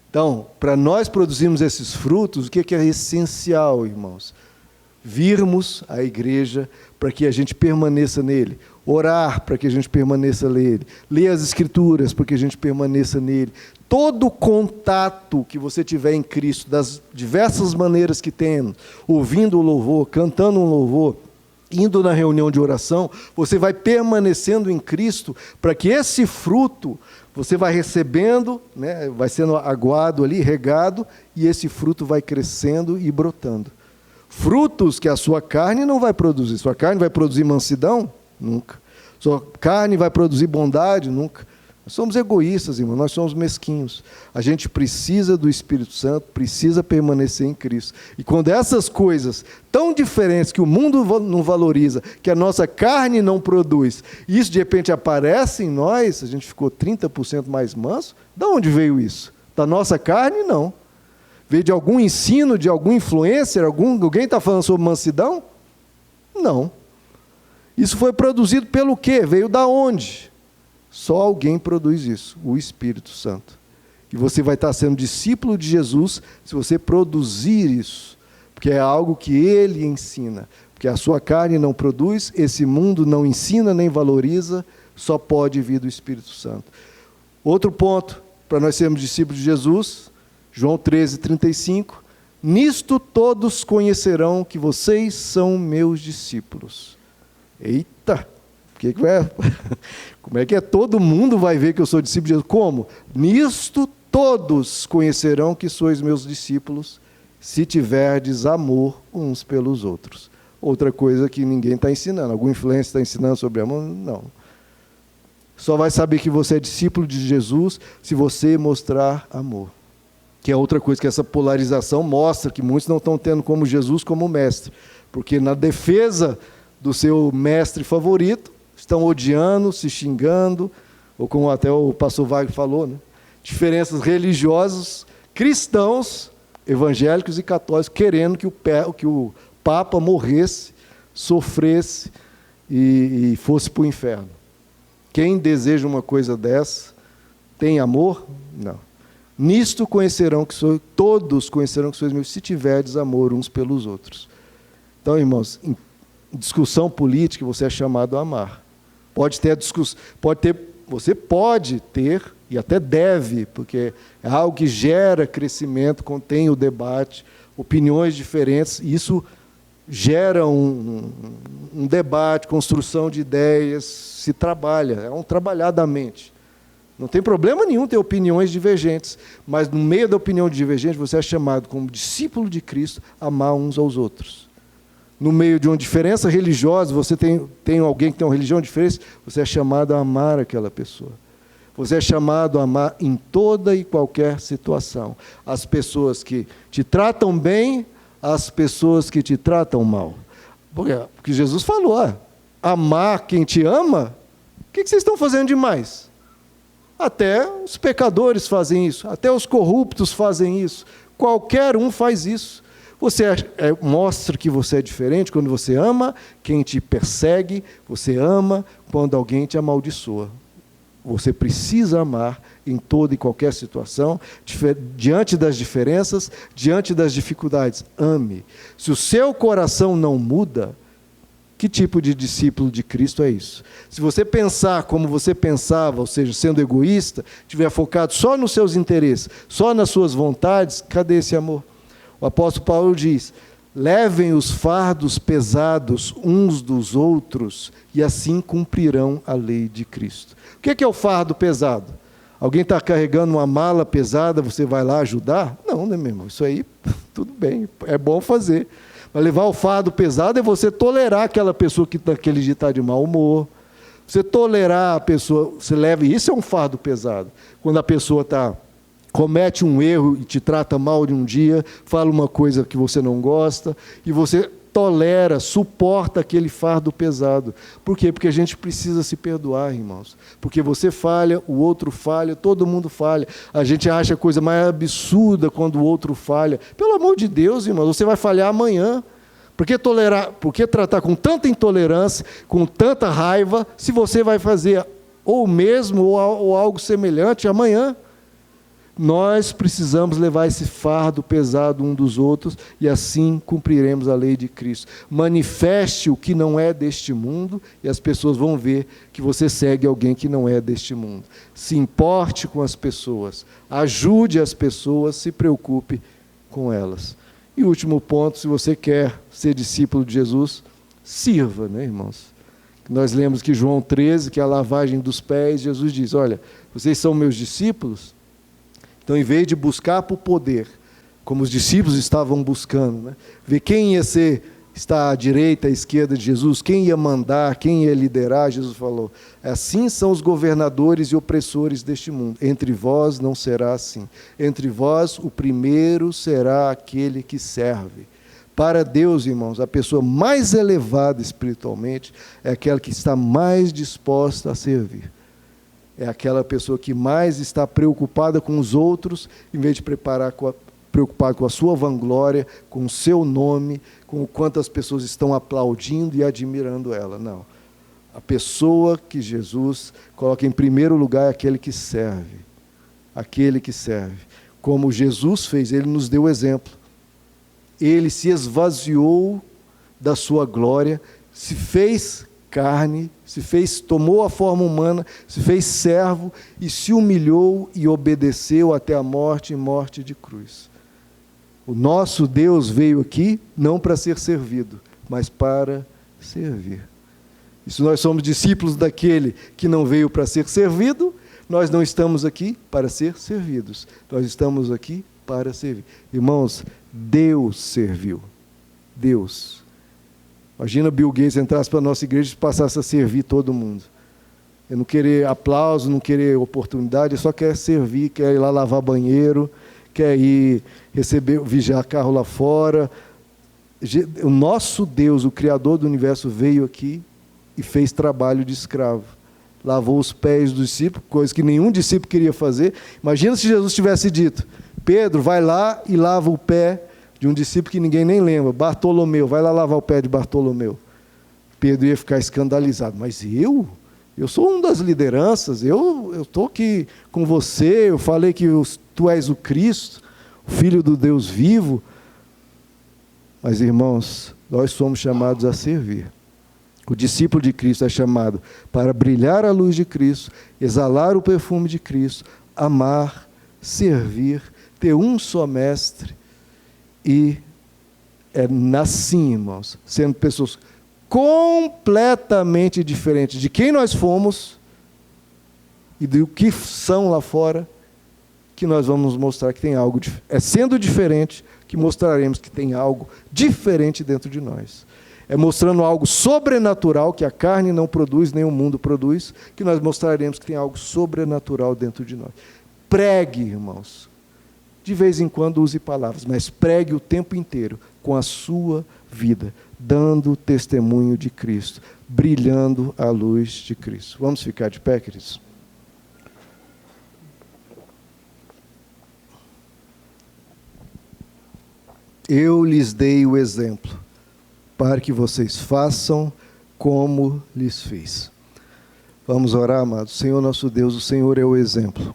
Então, para nós produzirmos esses frutos, o que é essencial, irmãos? Virmos à igreja para que a gente permaneça nele, orar para que a gente permaneça nele, ler as Escrituras para que a gente permaneça nele. Todo contato que você tiver em Cristo, das diversas maneiras que temos, ouvindo o louvor, cantando um louvor, indo na reunião de oração, você vai permanecendo em Cristo para que esse fruto você vai recebendo, né, vai sendo aguado ali, regado, e esse fruto vai crescendo e brotando. Frutos que a sua carne não vai produzir. Sua carne vai produzir mansidão? Nunca. Sua carne vai produzir bondade? Nunca. Nós somos egoístas, irmão, nós somos mesquinhos. A gente precisa do Espírito Santo, precisa permanecer em Cristo. E quando essas coisas tão diferentes que o mundo não valoriza, que a nossa carne não produz, e isso de repente aparece em nós, a gente ficou 30% mais manso, de onde veio isso? Da nossa carne? Não. Veio de algum ensino, de algum influencer, alguém está falando sobre mansidão? Não. Isso foi produzido pelo quê? Veio da onde? Só alguém produz isso, o Espírito Santo. E você vai estar sendo discípulo de Jesus se você produzir isso, porque é algo que ele ensina. Porque a sua carne não produz, esse mundo não ensina nem valoriza, só pode vir do Espírito Santo. Outro ponto, para nós sermos discípulos de Jesus, João 13:35, nisto todos conhecerão que vocês são meus discípulos. Eita, como é que é? Todo mundo vai ver que eu sou discípulo de Jesus. Como? Nisto todos conhecerão que sois meus discípulos, se tiverdes amor uns pelos outros. Outra coisa que ninguém está ensinando. Algum influencer está ensinando sobre amor? Não. Só vai saber que você é discípulo de Jesus se você mostrar amor. Que é outra coisa que essa polarização mostra, que muitos não estão tendo como Jesus como mestre. Porque na defesa do seu mestre favorito, estão odiando, se xingando, ou como até o pastor Wagner falou, né? Diferenças religiosas, cristãos, evangélicos e católicos, querendo que o Papa morresse, sofresse e fosse para o inferno. Quem deseja uma coisa dessa, tem amor? Não. Nisto conhecerão que todos conhecerão que sois meus, se tiverdes amor uns pelos outros. Então, irmãos, em discussão política, você é chamado a amar. Você pode ter, e até deve, porque é algo que gera crescimento, contém o debate, opiniões diferentes, e isso gera um debate, construção de ideias, se trabalha, é um trabalhar da mente. Não tem problema nenhum ter opiniões divergentes, mas no meio da opinião divergente, você é chamado como discípulo de Cristo a amar uns aos outros. No meio de uma diferença religiosa, você tem alguém que tem uma religião diferente, você é chamado a amar aquela pessoa. Você é chamado a amar em toda e qualquer situação. As pessoas que te tratam bem, as pessoas que te tratam mal. Porque Jesus falou, amar quem te ama, o que vocês estão fazendo demais? Até os pecadores fazem isso, até os corruptos fazem isso, qualquer um faz isso. Você mostra que você é diferente quando você ama quem te persegue, você ama quando alguém te amaldiçoa. Você precisa amar em toda e qualquer situação, diante das diferenças, diante das dificuldades. Ame. Se o seu coração não muda, que tipo de discípulo de Cristo é isso? Se você pensar como você pensava, ou seja, sendo egoísta, estiver focado só nos seus interesses, só nas suas vontades, cadê esse amor? O apóstolo Paulo diz, levem os fardos pesados uns dos outros e assim cumprirão a lei de Cristo. O que é o fardo pesado? Alguém está carregando uma mala pesada, você vai lá ajudar? Não, né, meu irmão? Isso aí, tudo bem, é bom fazer. Mas levar o fardo pesado é você tolerar aquela pessoa que naquele dia está de mau humor. Você tolerar a pessoa, você leva, isso é um fardo pesado. Quando a pessoa comete um erro e te trata mal de um dia, fala uma coisa que você não gosta, e você tolera, suporta aquele fardo pesado. Por quê? Porque a gente precisa se perdoar, irmãos. Porque você falha, o outro falha, todo mundo falha. A gente acha a coisa mais absurda quando o outro falha. Pelo amor de Deus, irmãos, você vai falhar amanhã. Por que tratar com tanta intolerância, com tanta raiva, se você vai fazer ou o mesmo ou algo semelhante amanhã? Nós precisamos levar esse fardo pesado um dos outros e assim cumpriremos a lei de Cristo. Manifeste o que não é deste mundo e as pessoas vão ver que você segue alguém que não é deste mundo. Se importe com as pessoas, ajude as pessoas, se preocupe com elas. E o último ponto, se você quer ser discípulo de Jesus, sirva, né, irmãos? Nós lemos que João 13, que é a lavagem dos pés, Jesus diz, olha, vocês são meus discípulos. Então, em vez de buscar por poder, como os discípulos estavam buscando, né? Ver quem ia estar à direita, à esquerda de Jesus, quem ia mandar, quem ia liderar, Jesus falou, assim são os governadores e opressores deste mundo. Entre vós não será assim. Entre vós o primeiro será aquele que serve. Para Deus, irmãos, a pessoa mais elevada espiritualmente é aquela que está mais disposta a servir. É aquela pessoa que mais está preocupada com os outros, em vez de preocupar com a sua vanglória, com o seu nome, com o quanto as pessoas estão aplaudindo e admirando ela. Não. A pessoa que Jesus coloca em primeiro lugar é aquele que serve. Aquele que serve. Como Jesus fez, ele nos deu o exemplo. Ele se esvaziou da sua glória, se fez carne, tomou a forma humana, se fez servo e se humilhou e obedeceu até a morte e morte de cruz. O nosso Deus veio aqui não para ser servido, mas para servir. E se nós somos discípulos daquele que não veio para ser servido, nós não estamos aqui para ser servidos. Nós estamos aqui para servir. Irmãos, Deus serviu. Deus. Imagina Bill Gates entrasse para a nossa igreja e passasse a servir todo mundo. Ele não querer aplauso, não querer oportunidade, ele só quer servir, quer ir lá lavar banheiro, quer ir vigiar carro lá fora. O nosso Deus, o Criador do universo, veio aqui e fez trabalho de escravo. Lavou os pés dos discípulos, coisa que nenhum discípulo queria fazer. Imagina se Jesus tivesse dito, Pedro, vai lá e lava o pé de um discípulo que ninguém nem lembra, Bartolomeu, vai lá lavar o pé de Bartolomeu. Pedro ia ficar escandalizado, mas eu sou uma das lideranças, eu estou aqui com você, eu falei que Tu és o Cristo, o Filho do Deus vivo. Mas, irmãos, nós somos chamados a servir. O discípulo de Cristo é chamado para brilhar a luz de Cristo, exalar o perfume de Cristo, amar, servir, ter um só mestre e assim, irmãos, sendo pessoas completamente diferentes de quem nós fomos e do que são lá fora, que nós vamos mostrar que tem algo, sendo diferente, que mostraremos que tem algo diferente dentro de nós. É mostrando algo sobrenatural que a carne não produz, nem o mundo produz, que nós mostraremos que tem algo sobrenatural dentro de nós. Pregue, irmãos. De vez em quando use palavras, mas pregue o tempo inteiro com a sua vida, dando testemunho de Cristo, brilhando a luz de Cristo. Vamos ficar de pé, queridos? Eu lhes dei o exemplo, para que vocês façam como lhes fiz. Vamos orar, amados. Senhor nosso Deus, o Senhor é o exemplo.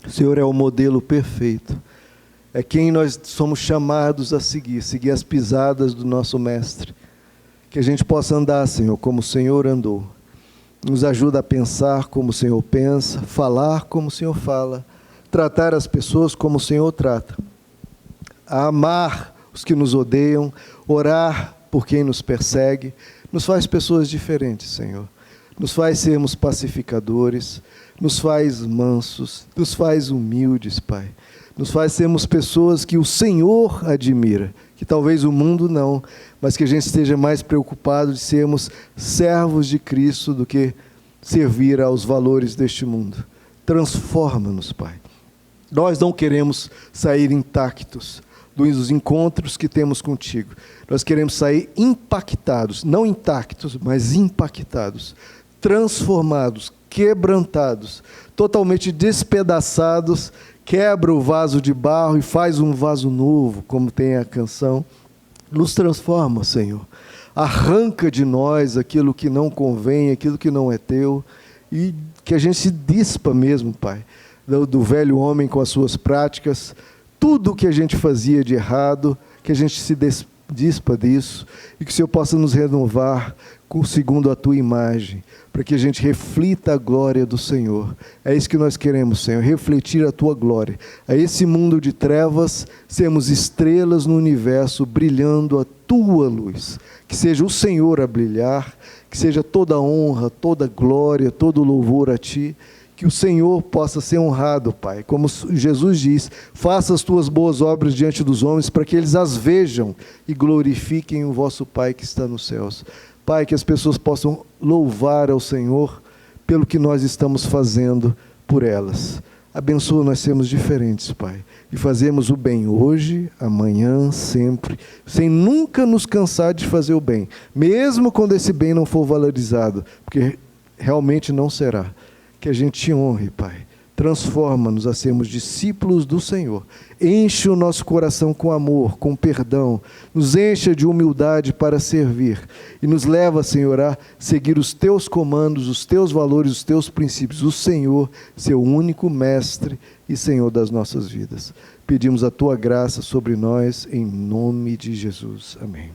O Senhor é o modelo perfeito. É quem nós somos chamados a seguir as pisadas do nosso Mestre. Que a gente possa andar, Senhor, como o Senhor andou. Nos ajuda a pensar como o Senhor pensa, falar como o Senhor fala, tratar as pessoas como o Senhor trata, a amar os que nos odeiam, orar por quem nos persegue. Nos faz pessoas diferentes, Senhor. Nos faz sermos pacificadores, nos faz mansos, nos faz humildes, Pai. Nos faz sermos pessoas que o Senhor admira, que talvez o mundo não, mas que a gente esteja mais preocupado de sermos servos de Cristo do que servir aos valores deste mundo. Transforma-nos, Pai. Nós não queremos sair intactos dos encontros que temos contigo. Nós queremos sair impactados, não intactos, mas impactados, transformados, quebrantados, totalmente despedaçados. Quebra o vaso de barro e faz um vaso novo, como tem a canção. Nos transforma, Senhor. Arranca de nós aquilo que não convém, aquilo que não é teu, e que a gente se dispa mesmo, Pai, do velho homem com as suas práticas, tudo que a gente fazia de errado, que a gente se dispa disso, e que o Senhor possa nos renovar segundo a Tua imagem, para que a gente reflita a glória do Senhor. É isso que nós queremos, Senhor, refletir a Tua glória. A esse mundo de trevas, sermos estrelas no universo, brilhando a Tua luz. Que seja o Senhor a brilhar, que seja toda honra, toda glória, todo louvor a Ti, que o Senhor possa ser honrado, Pai. Como Jesus diz, faça as Tuas boas obras diante dos homens, para que eles as vejam e glorifiquem o vosso Pai que está nos céus. Pai, que as pessoas possam louvar ao Senhor pelo que nós estamos fazendo por elas. Abençoa nós sermos diferentes, Pai, e fazemos o bem hoje, amanhã, sempre, sem nunca nos cansar de fazer o bem, mesmo quando esse bem não for valorizado, porque realmente não será. Que a gente te honre, Pai. Transforma-nos a sermos discípulos do Senhor. Enche o nosso coração com amor, com perdão. Nos encha de humildade para servir. E nos leva, Senhor, a seguir os Teus comandos, os Teus valores, os Teus princípios. O Senhor, Seu único Mestre e Senhor das nossas vidas. Pedimos a Tua graça sobre nós, em nome de Jesus. Amém.